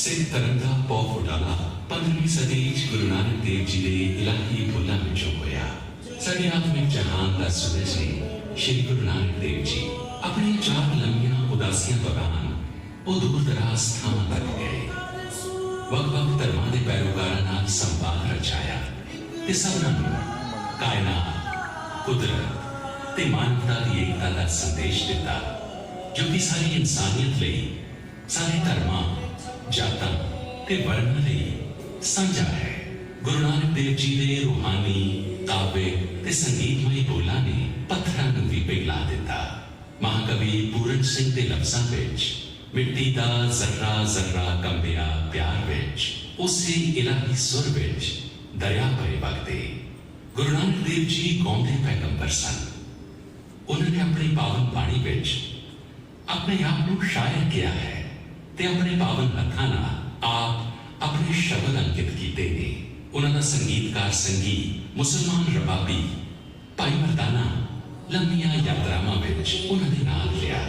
सिख धर्म का पौ फुटाला 15वीं सदी गुरु नानक देव जी के इलाही फुल्लां विचों होया। साडे आत्मिक जहान का सूरज ने श्री गुरु नानक देव जी अपनी 4 लंबियां उदासियां दौरान वो दूर दराज थावां तक गए। वख-वख धर्मां दे पैरोकारां नाल संवाद रचाया ते सबनां नूं कायनात, कुदरत ते मानवता की एकता का संदेश दिता, जो कि सारी इंसानियत लई, सारे धर्मां, जातां ते वर्णां लई साझा है। गुरु नानक देव जी के रूहानी, काव्य ते संगीतमय बोलां ने पत्थरां नूं भी पिघला दिता। महाकवि पूरन सिंह दे लफ्ज़ां विच मिट्टी दा जर्रा जर्रा कंबिया प्यार विच, उसे इलाही सुर विच दरिया पए वगदे। गुरु नानक देव जी गौंदे पैगंबर सन। उन्होंने अपनी पावन बाणी विच अपने आप को शायर किया है ते अपने पावन हत्थां नाल आप अपने शब्द अंकित किए ने। उन्होंने संगीतकार संगी मुसलमान रबाबी भाई मर्दाना लंबियां यात्रावां विच उन्होंने नाल लिया।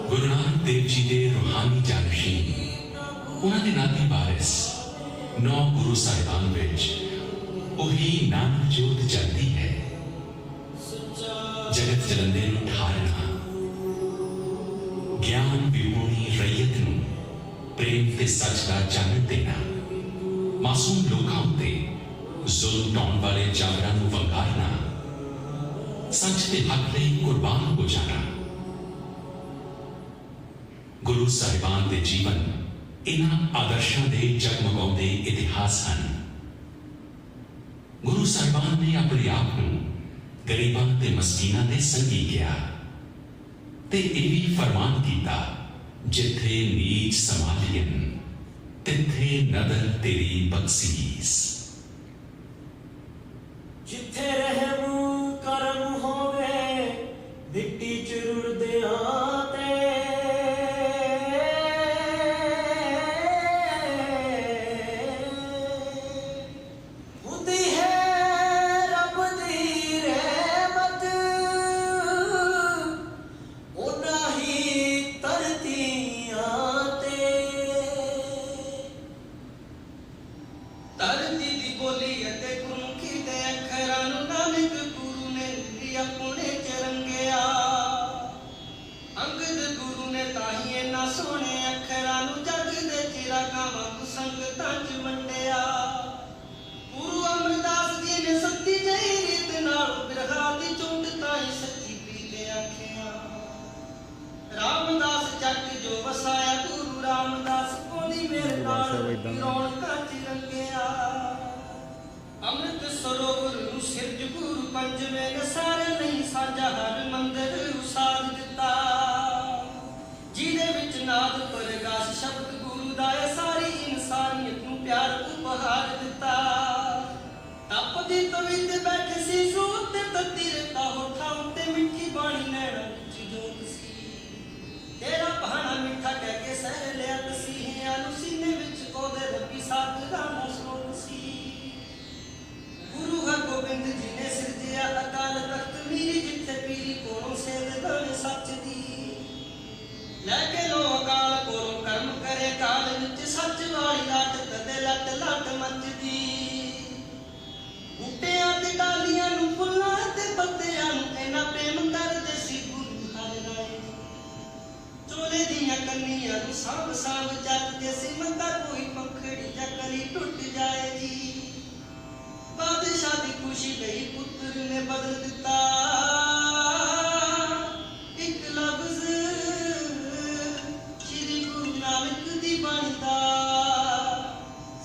गुरु नानक देव जी के रूहानी जानशीन उन्होंने नाती वारिस 9 गुरु साहिबान विच उही नानक जोत जलती है। जगत जलंदे नूं ठारना, ज्ञान विमोणी रैयत नूं प्रेम ते सच का चानण देना, मासूम लोकां उत्ते जुल्म ढाउण वाले जाबरां नूं वंगारना, सच ते हक लई कुर्बान हो जाना। गुरु साहिबान के जीवन इन्हां आदर्शों के जगमगाउंदे इतिहास हैं। गुरु साहिबान ने अपने आप को गरीबां ते मस्कीनां दे संगी किया ते यह भी फरमान किया, जिथे नीच संभालियन तिथे नदर तेरी बख्शीस। जिथे रहम करम होवे मिट्टी च रुड़दे आते, अमृत सरोवर सिरज गुरु पंजवें ने सारे नहीं साझा हर मंदिर उसाद दिता, जिदे विच नाद प्रकाश शब्द गुरु दाए सारी इंसानियत नूं प्यार उपहार दिता। तपदी ਪਦਵੀ ਤੇ ਬੈਠੇ ਸੀ ਜ਼ੋਰ ਤੇ ਤੱਤੀ ਰਤਾ ਹੋਠਾਂ ਉੱਤੇ ਮਿੱਠੀ ਬਾਣੀ ਨੈਣਾ ਵਿੱਚ ਜੋਤ ਸੀ ਤੇਰਾ ਬਹਾਨਾ ਮਿੱਠਾ ਕਹਿ ਕੇ ਸਹਿ ਲਿਆ ਤਸੀਹਿਆਂ ਨੂੰ ਸੀਨੇ ਵਿੱਚ ਉਹਦੇ ਰੱਬੀ ਸਾਥ ਦਾ ਸਰੋਤ ਸੀ ਗੁਰੂ ਹਰਗੋਬਿੰਦ ਜੀ ਨੇ ਸਿਰਜਿਆ ਅਕਾਲ ਤਖਤ ਮੀਰੀ ਜਿੱਥੇ ਪੀਰੀ ਕੋਲੋਂ ਸੇਧ ਦਾਣੇ ਸੱਚ ਦੀ ਲੈ ਕੇ ਲੋ ਅਕਾਲ ਕੋਲੋਂ ਕਰਮ ਕਰੇ ਕਾਲ ਵਿੱਚ ਸੱਚ ਵਾਲੀ ਲਾਟ ਤਦੇ ਲੱਟ ਲੱਟ ਮੱਚਦੀ ਬੂਟਿਆਂ ਤੇ ਡਾਲੀਆਂ ਨੂੰ ਫੁੱਲਾਂ ਤੇ ਪੱਤਿਆਂ ਨੂੰ ਇਹਨਾਂ ਪ੍ਰੇਮ ਕਰਦੇ ਸੀ ਗੁਰੂ ਹਰਿ ਰਾਏ ਚੋਲੇ ਦੀਆਂ ਕੰਨੀਆਂ ਨੂੰ ਸਾਂਭ ਸਾਂਭ ਜੱਟਦੇ ਸੀ ਮੰਦਾ ਕੋਈ ਪੰਖੜੀ ਜਾਂ ਕਲੀ ਟੁੱਟ ਜਾਏ ਜੀ ਬਾਦਸ਼ਾਹ ਦੀ ਖੁਸ਼ੀ ਲਈ ਪੁੱਤਰ ਨੇ ਬਦਲ ਦਿੱਤਾ ਇੱਕ ਲਫ਼ਜ਼ ਸ਼੍ਰੀ ਗੁਰੂ ਨਾਨਕ ਦੀ ਬਾਣੀ ਦਾ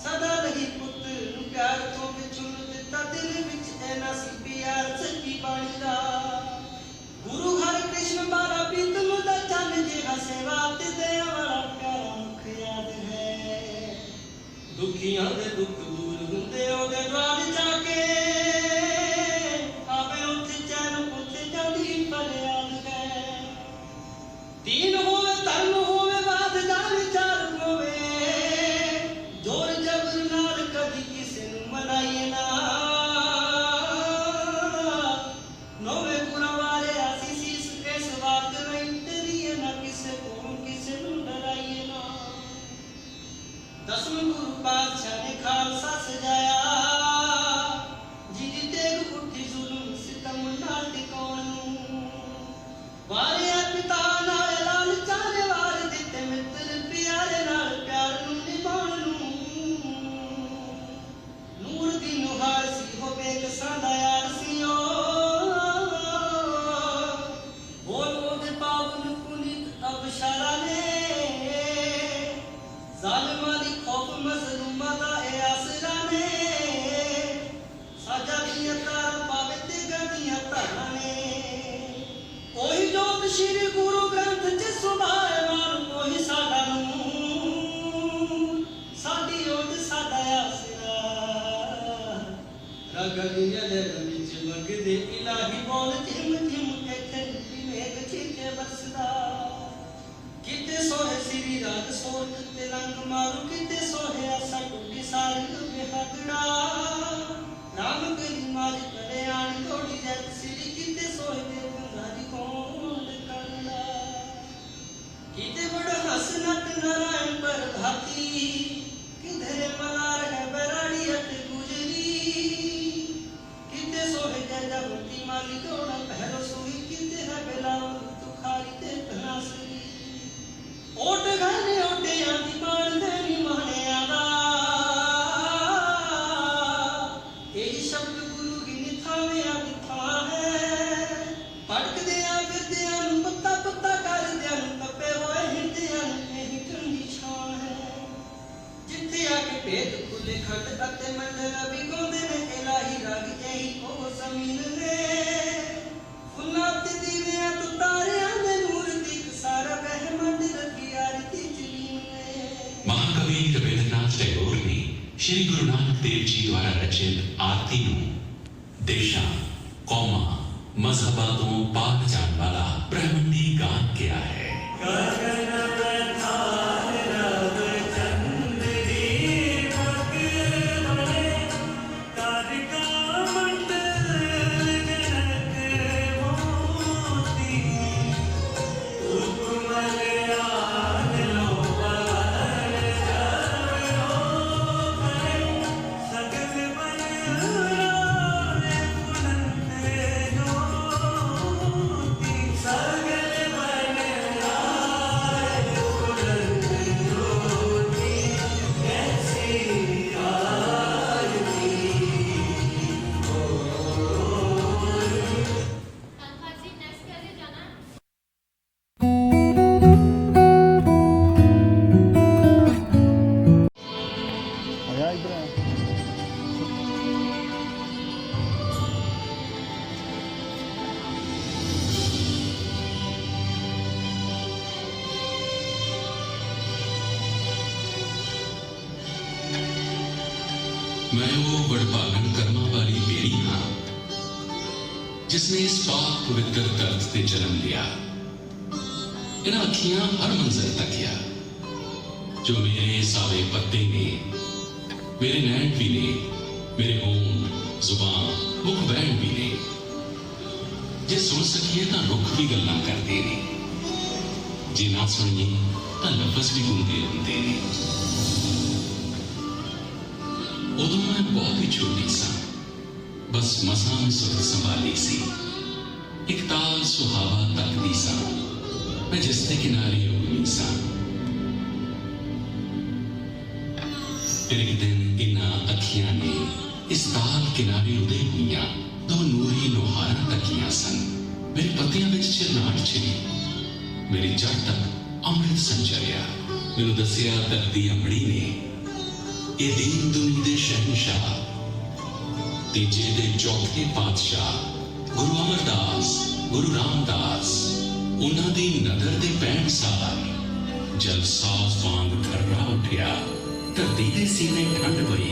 ਸਦਾ ਲਈ ਪੁੱਤਰ ਨੂੰ ਪਿਆਰ ਤੋਂ ਵਿਛੁਣ ਦਿੱਤਾ ਦਿਲ ਵਿੱਚ ਐਨਾ ਸੀ ਪਿਆਰ ਸੱਚੀ ਬਾਣੀ ਦਾ ਗੁਰੂ ਹਰਿ ਕ੍ਰਿਸ਼ਨ ਬਾਰਾ ਪ੍ਰੀਤਮ ਦਾ ਚੰਨ ਜਿਹਾ ਸੇਵਾ ਤੇ ਦਇਆ ਵਾਲਾ ਪਿਆਰਾ ਮੁਖ ਯਾਦ ਹੈ ਦੁਖੀਆਂ ਦੇ ਦੁੱਖ ਦੂਰ ਹੁੰਦੇ ਉਹਦੇ ਦਵਾਰ ਜਾ ਕੇ ਆਵੇ ਉੱਥੇ ਚੈਨ ਉੱਥੇ ਜਾਂਦੀ ਫਰਿਆਦ ਹੈ ਦੀਨ ਹੋਵੇ ਧਰਮ ਹੋਵੇ ਬਾਦ ਦਾ ਵਿਚਾਰ ਹੋਵੇ ਜੋਰ ਜਬਰ ਨਾਲ ਕਦੀ ਕਿਸੇ ਨੂੰ ਮਨਾਈਏ ਨਾ ਨੋਵੇ ਗੁਰਾਂ ਵਾਲੇ ਆਸੀ ਸੀਸ ਕੇ ਸਵਾਤ ਨਹੀਂ ਤੇਰੀ ਨਾ ਕਿਸੇ ਨੂੰ ਡਰਾਈਏ ਨਾ ਦਸਵੇਂ ਗੁਰੂ ਪਾਤਸ਼ਾਹ ਨੇ ਖਾਲਸਾ ਸਜਾਇਆ ਜਿਹਦੀ ਤੇਗ ਉੱਠੀ ਜ਼ੁਲਮ ਸਿਤਮ ਨਾਲ ਟਿਕਾਉਣ ਨੂੰ ਵਾਰਿਆ ਪਿਤਾ ਨਾਲ ਲਾਲ ਚਾਰੇ ਵਾਰ ਦਿੱਤੇ ਮਿੱਤਰ ਪਿਆਰੇ ਨਾਲ ਪਿਆਰ ਨੂੰ ਨਿਭਾਉਣ ਨੂੰ ਨੂਰ ਦੀ ਨੁਹਾਰ ਸੀ ਹੋ ਬੇਕਸਾਂ ਦਾ ਯਾਰ ਸੀ ਬੋਲ ਉਹਦੇ ਪਾਵਨ ਪੁਨੀਤ ਅਬਸ਼ਾਰਾ ਨੇ ਜ਼ਾਲਿਮਾਂ ਦੀ ਖੌਫ ਮਜ਼ਲੂਮਾਂ ਦਾ ਇਹ ਆਸਰਾ ਨੇ ਸਾਜਾ ਦੀਆਂ ਤਾਰਾਂ ਪਾਵੇ ਤੇ ਗਾਦੀਆਂ ਧਾਰਾਂ ਨੇ ਉਹੀ ਜੋਤ ਸ਼੍ਰੀ ਗੁਰੂ ਗ੍ਰੰਥ ਚ ਸੁਭਾਇਮਾਨ ਉਹੀ ਸਾਡਾ ਨੂਰ ਸਾਡੀ ਓਟ ਸਾਡਾ ਆਸਰਾ ਰਗਲੀਆਂ ਦੇ ਵਿੱਚ ਮੰਗਦੇ ਇਲਾਹੀ ਬੋਲ ਜਿਮ ਜਿਮ ਇੱਥੇ ਮੇਘ ਛਿੱਕੇ ਬਰਸਦਾ ਕਿਤੇ ਸੋਹੇ ਸਿਰੀ ਰਾਤ ਸੋਰਤ ਤੇ ਲੰਗ ਮਾਰੂ ਕਿਤੇ ਸੋਹੇ ਆਸਾ ਟੁੱਟੀ ਸਾਰੀ ਬਿਹਦੜਾ ਰਾਮ ਕਲੀ ਮਾਜ ਕਰੇ ਆਣ ਥੋੜੀ ਜੱਟ ਸਿਰੀ ਕਿਤੇ ਸੋਹੇ ਤੇ ਗੰਗਾਰੀ ਕੋਲ ਕਰਦਾ ਕਿਤੇ ਬੜਾ ਹਸ ਨਟ ਨਾਰਾਇਣ ਪਰ ਭਾਤੀ ਕਿਧਰੇ ਮਲਾਰ ਹੈ ਬਰਾੜੀ ਅਟ ਗੁਜਰੀ ਕਿਤੇ ਸੋਹੇ ਜੈਦਾ ਬੁੱਤੀ ਮਾਲੀ ਦੋੜਾ ਪਹਿਰੋ ਸੋਈ ਕਿਤੇ ਹੈ ਬਲਾਉ ਤੁਖਾਰੀ ਤੇ ਤਨਾਸਰੀ ਓਟ ਗਾਨੇ ਓਟਿਆਂ ਦੀ ਮਾਣਦੇ ਨੀ ਮਾਣਿਆਂ ਦਾ ਇਹ ਸ਼ਬਦ ਗੁਰੂ ਕੀ ਨਿਥਾਵਿਆਂ ਦੀ ਥਾਂ ਹੈ ਭਟਕਦਿਆਂ ਫਿਰਦਿਆਂ ਨੂੰ ਪੱਤਾ ਪੱਤਾ ਕਰਦਿਆਂ ਨੂੰ ਤਪੇ ਹੋਏ ਹਿਰਦਿਆਂ ਨੂੰ ਇਹ ਚੰਗੀ ਛਾਂ ਹੈ ਜਿੱਥੇ ਆ ਕੇ ਭੇਦ ਖੁੱਲੇ ਖੰਡ ਅਤੇ ਮੰਡਲ ਵਿਗਾਉਂਦੇ ਨੇ ਇਲਾਹੀ ਰਾਗ ਇਹੀ ਉਹ ਜ਼ਮੀਨ ਨੇ ਫੁੱਲਾਂ ਤੇ ਦੀਵਿਆਂ ਤੋਂ ਤਾਰਿਆਂ ਦੇ ਨੂਰ ਦੀ ਸਾਰਾ ਬਹਿਮੰਡ ਰੱਖੀ ਆਰਤੀ ਚਲੀਨ ਨੇ महाकवि रविंद्रनाथ टैगोर ने श्री गुरु नानक देव जी द्वारा रचित आरती ਨੂੰ देशां कौमां मजहबां ਤੋਂ ਪਾਕ ਜਾਣ ਵਾਲਾ ਬ੍ਰਹਮੰਡੀ ਗਾਨ ਕਿਹਾ ਹੈ मैं वो वडभागन कर्मा वाली बेड़ी हाँ जिसने इस पाक पवित्र धरत ते जन्म लिया। इन्हां अखियां हर मंजर तकिया जो मेरे सावे पत्ते ने, मेरे नैन भी ने, मेरे होंठ, जुबान, मुख बैन भी ने। जे सुन सकिए तो रुख भी गल्लां करते ने, जे ना सुनिए तो लफज भी गुंदे होंदे ने। उदों मैं बहुत ही छोटी सा, बस मसां में सुरत संभाली सी। एक ताल सुहावा तकदी सा, मैं जिसके किनारे उगमी सा। फिर एक दिन इन्हां अखियां ने इस ताल किनारे उदे हुईयां दो नूरी नोहारां तकियां सन। मेरे पत्तियां विच चिरनाट छिड़ी, मेरी जड़ तक अमृत संचरिया। मैनूं दसिया धरती अमड़ी ने, ये दीन दुनी दे शहनशाह, तीजे दे चौथे पातशाह गुरु अमरदास, गुरु रामदास, उन्हां दी नदर दे पैण सार जल साफ वांग ठर्रा उठिया, धरती दे सीने ठंड पई।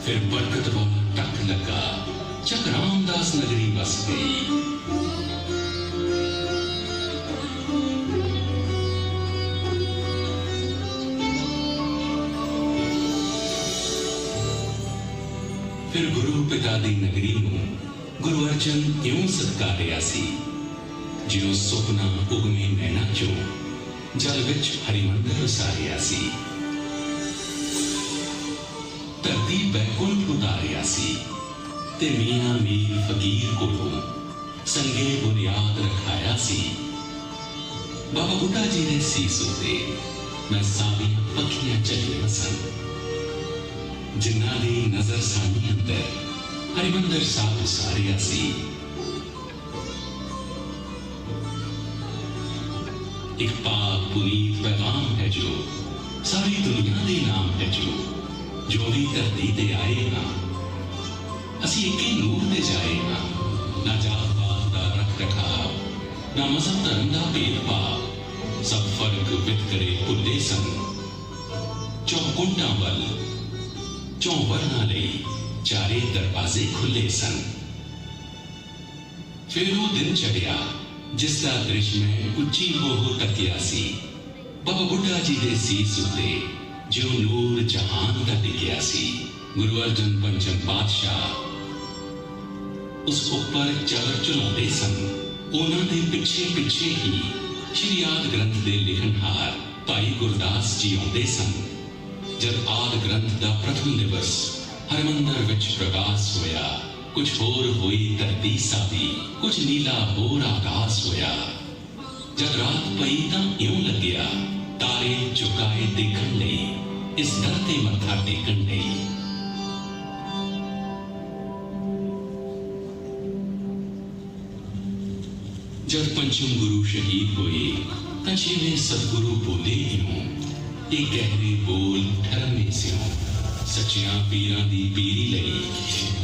फिर बरकत वाला टक लगा, चक रामदास नगरी बस गई। फिर गुरु पिता दी नगरी नूं गुरु अर्जन इउं सत्कारिया सी जिउं सुपना उगमे नैना चों जल विच हरिमंदर उसारिया सी। धरती बैकुंठ उतारिया सी ते मियां मीर फकीर कोलों संगे बुनियाद रखाया सी। बाबा बुड्ढा जी ने सीस उत्ते मैं सावियां पखियां चलियां सन, जिन्हां दी नजर सानी अंदर हरिमंदर साहब उसारिया सी। एक पाक पुनीत पैगाम है जो सारी दुनिया दे नाम है जो भी धरती ते आए ना, असी एक ही नूर ते जाए ना। ना जात पात दा रख रखाव, ना मजहब धर्म दा भेदभाव, सब फर्क वितकरे भुल्ले सन। चौकुंटां वल चौं वर्णां लई चारे दरवाजे खुले सन। फिर वो दिन चढ़िया जिसका दृश्य मैं उच्ची हो तकिया सी। बाबा बुड्ढा जी दे सीस उत्ते जो नूर जहान दा टिकिया सी। गुरु अर्जन पंचम पातशाह उस उपर चलर चलाउंदे सन। उन्हां दे पिछे पिछे ही श्री आदि ग्रंथ दे लिखनहार भाई गुरदास जी आउंदे सन। जब आदि ग्रंथ दा प्रथम दिवस हरमंदर विच प्रकाश होया, कुछ होर होई धरती सावी, कुछ नीला होर आकाश होया। जब रात पई तां इउं लग्या तारे चुकाए देखण लई, इस दर ते मत्था टेकण लई। जब पंचम गुरु शहीद होए तां छेवें सतगुरु बोले इउं, ये गहरे बोल ठरमे सिओं। सच्चियां पीरां दी पीरी लई,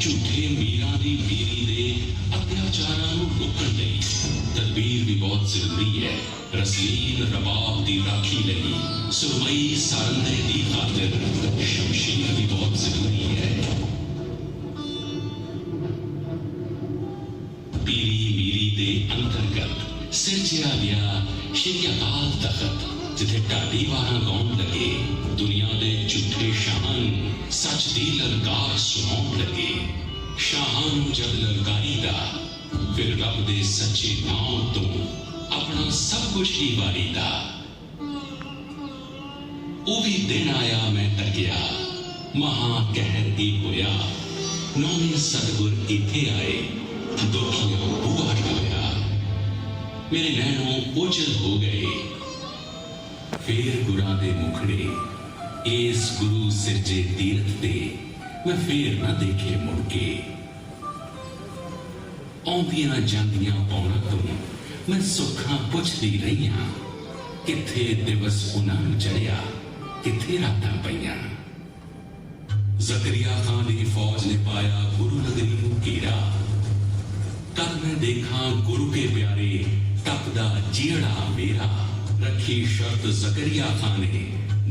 झूठे मीरां दी पीरी दे अत्याचारां नूं रोकण लई तदबीर भी बहुत जरूरी है। रसील रबाब दी राखी लई सुरमई सारंदे दी खातिर शमशीर भी बहुत जरूरी है। पीरी मीरी दे अंतर्गत सिरजिया गया श्री अकाल तख्त, जिथे ढाडी वारां गाउण लगे, दुनिया दे झूठे शाहां नूं सच दी ललकार सुनाउण लगे। शाहां नूं जद ललकारीदा, फिर रब दे सच्चे नाम तो अपना सब कुछ ही वारीदा। ओ भी दिन आया मैं तकिया, महा कहर ही होया। नौवें सतगुर इथे आए, दुखियां बूहा ढोया। मेरे नैनों ओझल हो गए, फिर गुरां दे मुखड़े इस गुरु सिरजे तीरथ ते मैं फिर ना देखे मुड़ के। आउंदियां जांदियां पौना तो मैं सुखां पुछदी रही हां, किथे दिवस उन्हां नूं चढ़िया, किथे रातां पईयां। जकरिया खान दी फौज ने पाया गुरु नगरी नूं घेरा, तब मैं देखा गुरु के प्यारे तपदा जीड़ा मेरा। रखी शर्त जकरिया खान ने,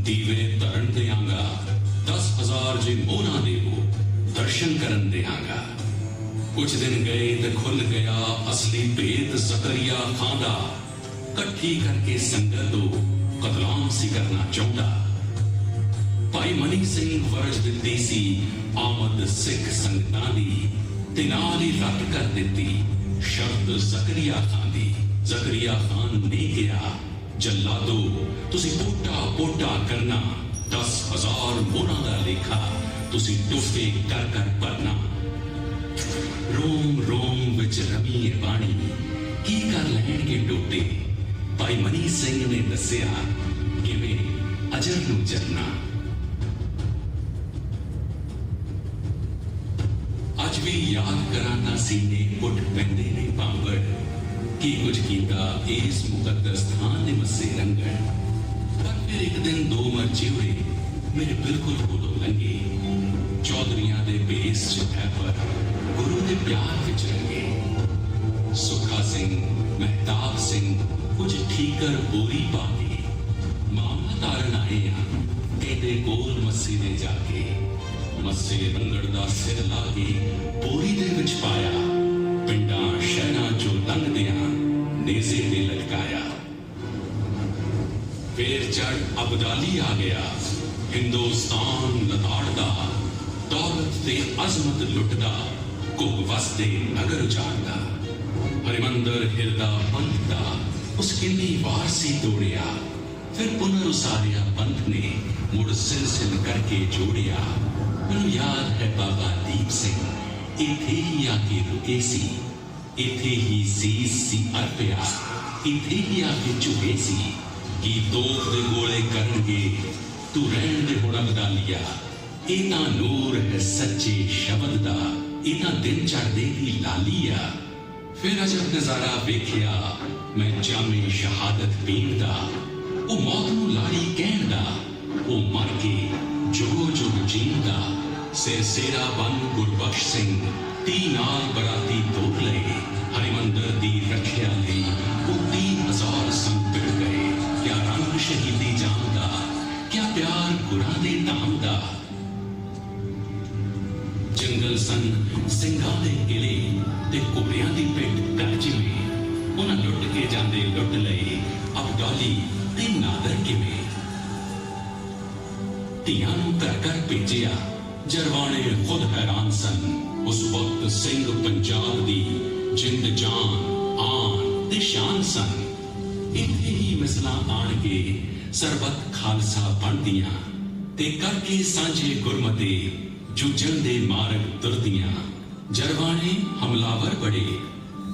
दीवे धरण देंगा 10,000 1000 ਜੇ ਮੋਹਰਾਂ ਦੇਵੋ ਦਰਸ਼ਨ ਕਰਨ ਦਿਆਂਗਾ। ਕੁਝ ਦਿਨ ਗਏ ਤੇ ਖੁੱਲ ਗਿਆ ਅਸਲੀ ਭੇਤ ਜ਼ਕਰੀਆ ਖਾਂ ਦਾ। ਇਕੱਠੀ ਕਰਕੇ ਸੰਗਤ ਤੋਂ ਕਤਲਾਮ ਸੀ ਕਰਨਾ ਚਾਹੁੰਦਾ। ਭਾਈ ਮਨੀ ਸਿੰਘ ਵਰਜ ਦਿੱਤੀ ਸੀ ਆਮਦ ਸਿੱਖ ਸੰਗਤਾਂ ਦੀ ਤੇ ਨਾਲ ਹੀ ਰੱਦ ਕਰ ਦਿੱਤੀ ਸ਼ਰਤ ਜ਼ਕਰੀਆ ਖਾਂ ਦੀ। ਜ਼ਕਰੀਆ ਖਾਨ ਨੇ ਕਿਹਾ, ਜੱਲਾਦੋ ਤੁਸੀਂ ਪੋਟਾ ਪੋਟਾ ਕਰਨਾ, 10,000 ਮੋਹਰਾਂ ਦਾ ਲੇਖਾ ਤੁਸੀਂ ਟੁੱਫੇ ਕਰ ਕਰ ਭਰਨਾ। ਰੋਮ ਰੋਮ ਵਿੱਚ ਰਮੀ ਬਾਣੀ ਕੀ ਕਰ ਲੈਣਗੇ ਟੋਟੇ। ਭਾਈ ਮਨੀ ਸਿੰਘ ਨੇ ਦੱਸਿਆ ਕਿਵੇਂ ਅਜਰ ਨੂੰ ਜਰਨਾ। ਅੱਜ ਵੀ ਯਾਦ ਕਰਾਂ ਤਾਂ ਸੀਨੇ ਉੱਠ ਪੈਂਦੇ ਨੇ ਭਾਂਬੜ। ਕੀ ਕੁਝ ਕੀਤਾ ਇਸ ਮੁਕੱਦਸ ਸਥਾਨ ਦੇ ਮੱਸੇ ਰੰਗਣ। ਪਰ ਫਿਰ ਇੱਕ ਦਿਨ ਦੋ ਮਰਚੇ ਹੋਏ ਮੇਰੇ ਬਿਲਕੁਲ ਕੋਲੋਂ ਲੰਘੇ। ਚੌਧਰੀਆਂ ਦੇ ਭੇਸ ਚ ਹੈ ਪਰ ਗੁਰੂ ਦੇ ਪਿਆਰ ਵਿੱਚ ਰੰਗੇ। ਸੁੱਖਾ ਸਿੰਘ, ਮਹਿਤਾਬ ਸਿੰਘ ਕੁਝ ਠੀਕਰ ਬੋਰੀ ਪਾ ਕੇ ਮਾਮਲਾ ਤਾਰਨ ਆਏ ਆ। ਕਹਿੰਦੇ ਕੋਲ ਮੱਸੇ ਦੇ ਜਾ ਕੇ ਮੱਸੇ ਰੰਗੜ ਦਾ ਸਿਰ ਲਾ ਕੇ ਬੋਰੀ ਦੇ ਵਿੱਚ ਪਾਇਆ। ਪਿੰਡਾਂ ਸ਼ਹਿਰਾਂ ਚੋਂ ਲੰਘਦਿਆਂ ਨੇਜ਼ੇ ਤੇ ਲਟਕਾਇਆ। ਫੇਰ ਚੜ ਅਬਦਾਲੀ ਆ ਗਿਆ। ਹਿੰਦੁਸਤਾਨ ਲਤਾੜਦਾ, ਦੌਲਤ ਤੇ ਅਜ਼ਮਤ ਲੁੱਟਦਾ, ਘੁੱਗ ਵਸਦੇ ਨਗਰ ਉਜਾੜਦਾ। ਹਰਿਮੰਦਰ ਹਿਰਦਾ ਪੰਥ ਦਾ ਉਸ ਕਿੰਨੀ ਵਾਰ ਸੀ ਤੋੜਿਆ। ਫਿਰ ਪੁਨਰ ਉਸਾਰਿਆ ਪੰਥ ਨੇ ਮੁੜ ਸਿਲਸਿਲ ਕਰਕੇ ਜੋੜਿਆ। ਮੈਨੂੰ ਯਾਦ ਹੈ ਬਾਬਾ ਦੀਪ ਸਿੰਘ ਇੱਥੇ ਹੀ ਆ ਕੇ ਰੁਕੇ ਸੀ। ਇੱਥੇ ਹੀ ਸੀਸ ਸੀ ਅਰਪਿਆ, ਇੱਥੇ ਹੀ ਆ ਕੇ ਝੁਕੇ ਸੀ। ਕੀ ਤੋਪ ਦੇ ਗੋਲੇ ਕਰਨਗੇ ਤੂੰ ਰਹਿਣ ਦੇ ਹੁਣ ਅਬਦਾਲੀਆ। ਇਹ ਤਾਂ ਨੂਰ ਹੈ ਸੱਚੇ ਸ਼ਬਦ ਦਾ, ਇਹ ਤਾਂ ਦਿਨ ਚੜ੍ਹਦੇ ਦੀ ਲਾਲੀ ਆ। ਫਿਰ ਅਜਬ ਨਜ਼ਾਰਾ ਵੇਖਿਆ ਮੈਂ ਜਾਮੇ ਸ਼ਹਾਦਤ ਪੀਣ ਦਾ। ਉਹ ਮੌਤ ਨੂੰ ਲਾੜੀ ਕਹਿਣ ਦਾ, ਉਹ ਮਰ ਕੇ ਜੋ ਜੋ ਜੀਣ ਦਾ। ਸਿਰ ਸੇਰਾ ਬਨ ਗੁਰਬਖਸ਼ ਸਿੰਘ 30 ਨਾਲ ਬਰਾਤੀ ਤੋਰ ਲਏ। ਹਰਿਮੰਦਰ ਦੀ ਰੱਖਿਆ ਲਈ ਉਹ 30,000 ਸੰਗ ਪਿੜ ਗਏ। ਕਿਆ ਰੰਗ ਸ਼ਹੀਦੀ ਜਾਮ ਦਾ, ਕਿਆ ਪਿਆਰ ਗੁਰਾਂ ਦੇ ਧਾਮ ਦਾ। ਜੰਗਲ ਸਨ ਸਿੰਘਾਂ ਦੇ ਕਿਲੇ ਤੇ ਘੋੜਿਆਂ ਦੀ ਪਿੱਠ ਕਰ ਜਿਵੇਂ। ਉਹਨਾਂ ਲੁੱਟ ਕੇ ਜਾਂਦੇ ਲੁੱਟ ਲਏ ਅਬਦਾਲੀ ਤੇ ਨਾਦਰ ਕਿਵੇਂ। ਧੀਆਂ ਨੂੰ ਘਰ ਘਰ ਭੇਜਿਆ ਜਰਵਾਣੇ ਖੁਦ ਹੈਰਾਨ ਸਨ। ਉਸ ਵਕਤ ਸਿੰਘ ਪੰਜਾਬ ਦੀ ਜਿੰਦ ਜਾਨ ਆਨ ਤੇ ਸ਼ਾਨ ਸਨ। ਇੱਥੇ ਹੀ ਮਿਸਲਾਂ ਆਣ ਕੇ ਸਰਬੱਤ ਖਾਲਸਾ ਬਣਦੀਆਂ ਤੇ ਕਰਕੇ ਸਾਂਝੇ ਗੁਰਮਤੇ ਜੂਝਣ ਦੇ ਮਾਰਗ ਤੁਰਦੀਆਂ। ਜਰਵਾਣੇ ਹਮਲਾਵਰ ਬੜੇ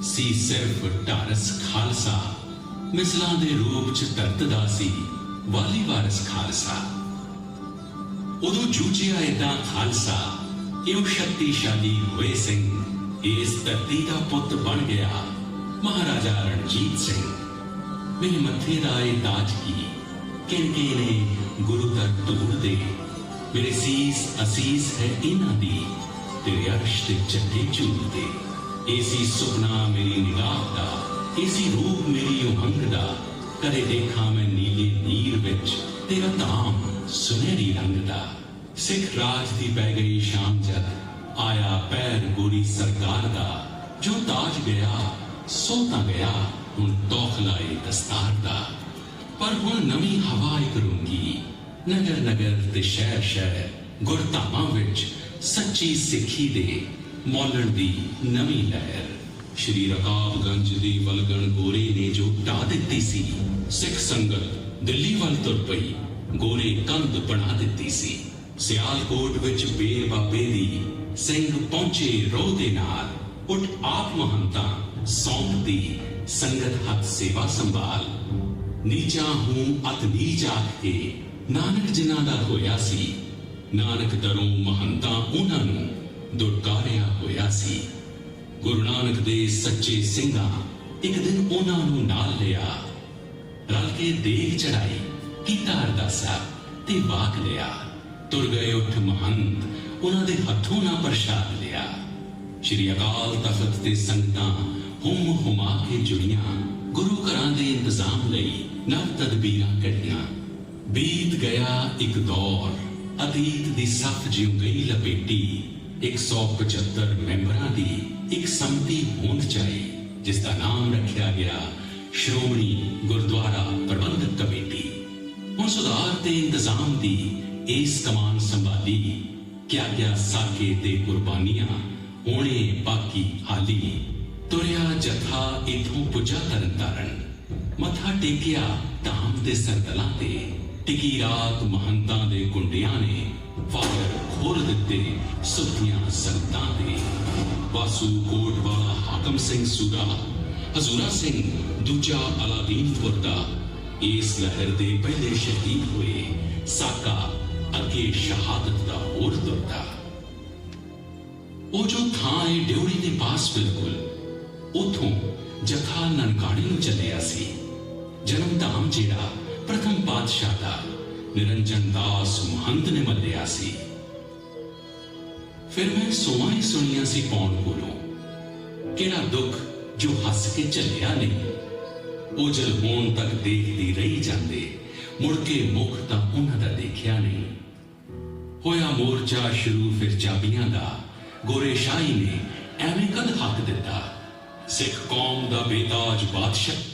ਸੀ ਸਿਰਫ ਢਾਰਸ ਖਾਲਸਾ। ਮਿਸਲਾਂ ਦੇ ਰੂਪ ਚ ਧਰਤਦਾ ਸੀ ਵਾਲੀ ਵਾਰਸ ਖਾਲਸਾ। ਉਦੋਂ ਜੂਝਿਆ ਏਦਾਂ ਖਾਲਸਾ ਕਿ ਉਹ ਸ਼ਕਤੀਸ਼ਾਲੀ ਹੋਏ ਸਿੰਘ ਇਸ ਧਰਤੀ ਦਾ ਪੁੱਤ ਬਣ ਗਿਆ ਮਹਾਰਾਜਾ ਰਣਜੀਤ ਸਿੰਘ। ਮੇਰੇ ਮੱਥੇ ਦਾ ਇਹ ਤਾਜ ਕੀ ਕਿਨਕੇ ਨੇ ਗੁਰੂ ਦਰ ਧੂੜ ਦੇ। ਮੇਰੇ ਸੀਸ ਅਸੀਸ ਹੈ ਇਹਨਾਂ ਦੀ ਤੇਰੇ ਅਰਸ਼ ਤੇ ਚੱਡੇ ਝੂਲਦੇ। ਏਸੀ ਸੁਪਨਾ ਮੇਰੀ ਨਿਗਾਹ ਦਾ, ਏਸੀ ਰੂਪ ਮੇਰੀ ਉਮੰਗ ਦਾ। ਕਦੇ ਦੇਖਾਂ ਮੈਂ ਨੀਲੇ ਨੀਰ ਵਿੱਚ ਤੇਰਾ ਧਾਮ ਸੁਨਹਿਰੀ ਰੰਗ ਦਾ। ਸਿੱਖ ਰਾਜ ਦੀ ਪੈ ਗਈ ਸ਼ਾਮ ਜਦ ਆਇਆ ਪੈਰ ਗੋਰੀ ਸਰਕਾਰ ਦਾ। ਜੋ ਤਾਜ ਗਿਆ ਸੋ ਤਾਂ ਗਿਆ ਹੁਣ ਤੌਖਲਾਏ ਦਸਤਾਰ ਦਾ। ਪਰ ਹੁਣ ਨਵੀਂ ਹਵਾ ਇੱਕ ਰੂੰਗੀ ਨਗਰ ਨਗਰ ਤੇ ਸ਼ਹਿਰ ਸ਼ਹਿਰ ਗੁਰਧਾਮਾਂ ਵਿੱਚ ਸੱਚੀ ਸਿੱਖੀ ਦੇ ਮੌਲਣ ਦੀ ਨਵੀਂ ਲਹਿਰ। ਸ਼੍ਰੀ ਰਕਾਬਗੰਜ ਦੀ ਵਲਗਣ ਗੋਰੇ ਨੇ ਜੋ ਢਾ ਦਿੱਤੀ ਸੀ, ਸਿੱਖ ਸੰਗਤ ਦਿੱਲੀ ਵੱਲ ਤੁਰ ਪਈ। ਗੋਰੇ ਕੰਧ ਬਣਾ ਦਿੱਤੀ ਸੀ। ਸਿਆਲਕੋਟ ਵਿੱਚ ਬੇਰ ਬਾਬੇ ਦੀ ਸਿੰਘ ਪਹੁੰਚੇ ਰੋਹ ਦੇ ਨਾਲ। ਉੱਠ ਆਪ ਮਹੰਤਾਂ ਸੌਂਪਦੀ ਸੰਗਤ ਹੱਥ ਸੇਵਾ ਸੰਭਾਲ। ਨੀਚਾ ਹੂੰ ਅਤ ਨੀਚ ਆਖ ਕੇ ਨਾਨਕ ਜਿਨ੍ਹਾਂ ਦਾ ਹੋਇਆ ਸੀ। ਨਾਨਕ ਦਰੋਂ ਮਹੰਤਾਂ ਉਹਨਾਂ ਨੂੰ ਦੁਰਕਾਰਿਆ ਹੋਇਆ ਸੀ। ਗੁਰੂ ਨਾਨਕ ਦੇ ਸੱਚੇ ਸਿੰਘਾਂ ਇੱਕ ਦਿਨ ਉਹਨਾਂ ਨੂੰ ਨਾਲ ਲਿਆ। ਰਲ ਕੇ ਦੇਗ ਚੜਾਈ, ਕੀਤਾ ਅਰਦਾਸਾ ਤੇ ਵਾਕ ਲਿਆ। ਤੁਰ ਗਏ ਉੱਠ ਮਹੰਤ, ਉਹਨਾਂ ਦੇ ਹੱਥੋਂ ਨਾ ਪ੍ਰਸ਼ਾਦ ਲਿਆ। ਸ਼੍ਰੀ ਅਕਾਲ ਤਖਤ ਤੇ ਸੰਗਤਾਂ ਹੁਮ ਹੁਮਾ ਕੇ ਜੁੜੀਆਂ। ਗੁਰੂ ਘਰਾਂ ਦੇ ਇੰਤਜ਼ਾਮ ਲਈ ਨਵ ਤਦਬੀਰਾਂ ਕੱਢੀਆਂ। ਬੀਤ ਗਿਆ ਇੱਕ ਦੌਰ ਅਤੀਤ ਦੀ ਸੱਥ ਜਿਉਂ ਗਈ ਲਪੇਟੀ 175 ਮੈਂਬਰਾਂ ਦੀ ਇੱਕ ਸੰਮਤੀ ਹੋਂਦ ਚਾਹੀ, ਜਿਸ ਦਾ ਨਾਮ ਰੱਖਿਆ ਗਿਆ ਸ਼੍ਰੋਮਣੀ ਗੁਰਦੁਆਰਾ ਪ੍ਰਬੰਧਕ ਕਮੇਟੀ। ਹੁਣ ਸੁਧਾਰ ਤੇ ਇੰਤਜ਼ਾਮ ਦੀ ਇਸ ਕਮਾਨ ਸੰਭਾਲੀ, ਕਿਆ ਸਾਕੇ ਤੇ ਕੁਰਬਾਨੀਆਂ ਹੋਣੇ ਬਾਕੀ ਹਾਲੀ। ਤੁਰਿਆ ਜਥਾ ਇਥੋਂ ਪੁੱਜਾ ਤਰਨਤਾਰਨ, ਮੱਥਾ ਟੇਕਿਆ ਧਾਮ ਦੇ ਸਰਤਲਾਂ ਤੇ। ਟਿਕੀ ਰਾਤ ਮਹੰਤਾਂ ਦੇ ਗੁੰਡਿਆਂ ਨੇ ਫਾਇਰ ਖੋਲ ਦਿੱਤੇ ਸੁੱਤੀਆਂ ਸੰਗਤਾਂ ਤੇ। ਵਾਸੂ ਕੋਟਵਾਲਾ ਹਾਕਮ ਸਿੰਘ ਸੂਰਾ, ਹਜ਼ੂਰਾ ਸਿੰਘ ਦੂਜਾ ਅਲਾਦੀਨਪੁਰ ਦਾ, ਇਸ ਲਹਿਰ ਦੇ ਪਹਿਲੇ ਸ਼ਹੀਦ ਹੋਏ। ਸਾਕਾ ਅੱਗੇ ਸ਼ਹਾਦਤ ਦਾ ਹੋਰ ਤੁਰਦਾ। ਉਹ ਜੋ ਥਾਂ ਹੈ ਡਿਉੜੀ ਦੇ ਪਾਸ ਬਿਲਕੁਲ, ਉਥੋਂ ਜਥਾ ਨਨਕਾਣੇ ਨੂੰ ਚੱਲਿਆ ਸੀ। ਜਨਮ ਧਾਮ ਜਿਹੜਾ ਪ੍ਰਥਮ ਪਾਤਸ਼ਾਹ ਦਾ ਨਿਰੰਜਨ ਦਾਸ ਮਹੰਤ ਨੇ ਮੱਲਿਆ ਸੀ। ਫਿਰ ਮੈਂ ਸੋਆਂ ਹੀ ਸੁਣੀਆਂ ਸੀ ਪੌਣ ਕੋਲੋਂ, ਕਿਹੜਾ ਦੁੱਖ ਜੋ ਹੱਸ ਕੇ ਝੱਲਿਆ ਨਹੀਂ। ਉਹ ਜਲ ਹੋਣ ਤੱਕ ਦੇਖਦੀ ਰਹੀ ਜਾਂਦੇ, ਮੁੜ ਕੇ ਮੁਖ ਤਾਂ ਉਹਨਾਂ ਦਾ ਦੇਖਿਆ ਨਹੀਂ। ਹੋਇਆ ਮੋਰਚਾ ਸ਼ੁਰੂ ਫਿਰ ਚਾਬੀਆਂ ਦਾ, ਗੋਰੇ ਸ਼ਾਹੀ ਨੇ ਐਵੇਂ ਕਦ ਹੱਕ ਦਿੱਤਾ। ਸਿੱਖ ਕੌਮ ਦਾ ਬੇਤਾਜ ਬਾਦਸ਼ਾਹ